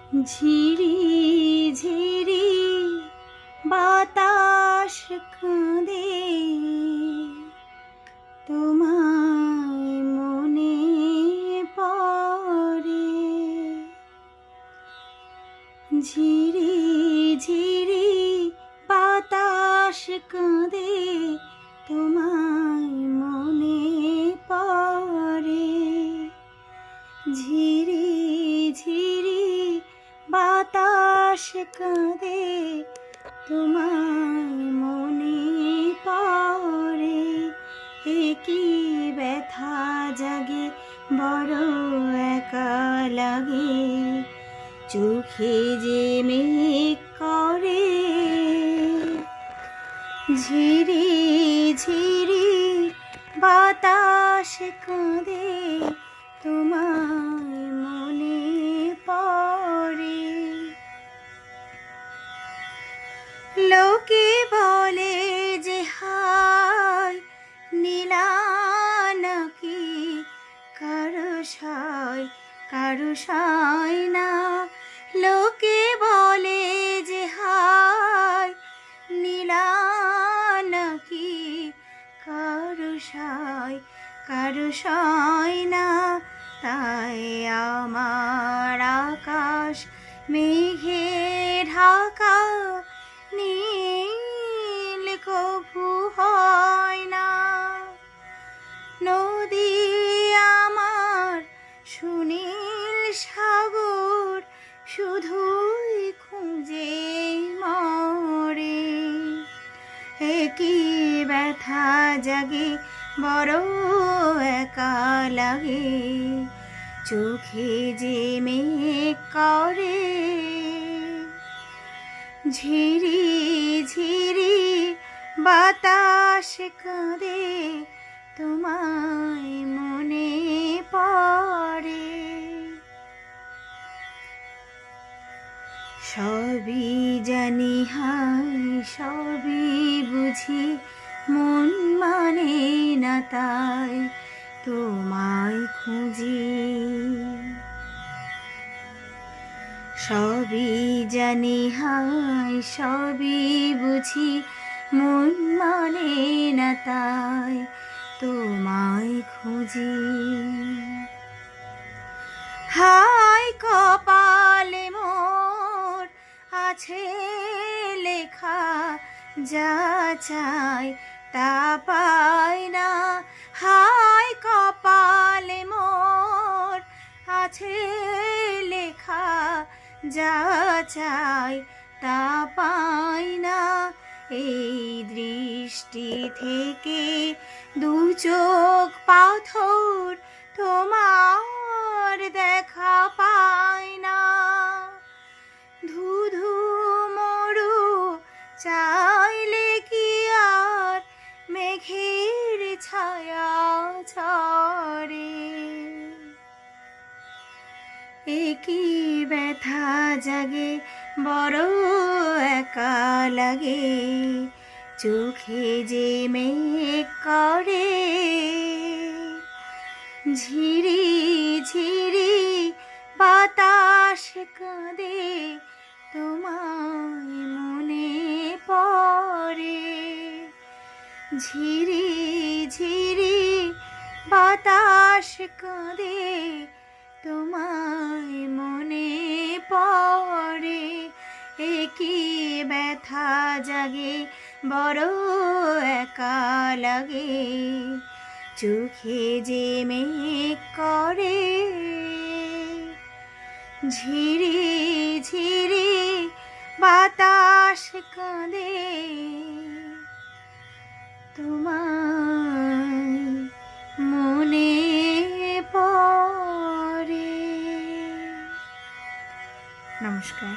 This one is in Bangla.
ঝিরি ঝিরি বাতাস কাঁদে, তোমায় মনে পড়ে। ঝিরি ঝিরি বাতাস কাঁদে, তোমায় মনে পড়ে। ঝিরি ঝিরি বাতাস কাঁদে, তোমায় মনে পড়ে। এ কি ব্যথা জাগে, বড় একা লাগে, চোখে যে মেঘ করে। ঝিরি ঝিরি বাতাস কাঁদে, তোমায় মনে পড়ে। লোকে বলে যে হায় নীলা নাকি, কারো সায় না। লোকে বলে যে হায় নীলা নাকি, কারো সায় না। তাই আমার আকাশ মেঘে ঢাকা, নীল কভু হয় না। নদী আমার সুনীল সাগর, শুধুই খুঁজে মরে। এ কি ব্যথা জাগে, বড় একা লাগে, চোখে যে মেঘ করে। ঝিরি ঝিরি বাতাস কাঁদে, তোমায় মনে পড়ে। সবই জানি হায় সবই বুঝি, মন মানে না তাই তোমায় খুঁজি। সবই জানি হায় সবই বুঝি, মন মানে না তাই তোমায় খুঁজি। হায় কপালে মোর আছে লেখা, যা চাই তা পাই না। হায় কপালে মোর আছে লেখা, যা চাই তা পাই না। এই দৃষ্টি থেকে দু চোখ পাথর, তোমার দেখা পাই না। ধুধু মরু চাইলে কি আর মেঘের ছায়া ছড়ে। এ কি ব্যথা জাগে, বড় একা লাগে, চোখে যে মেঘ করে। ঝিরি ঝিরি বাতাস কাঁদে, তোমায় মনে পড়ে। ঝিরি ঝিরি বাতাস কাঁদে, তোমায় মনে পড়ে। এ কি ব্যথা জাগে, বড় একা লাগে, চোখে যে মেঘ করে। ঝিরি ঝিরি বাতাস কাঁদে, তোমায় মনে পড়ে। নমস্কার।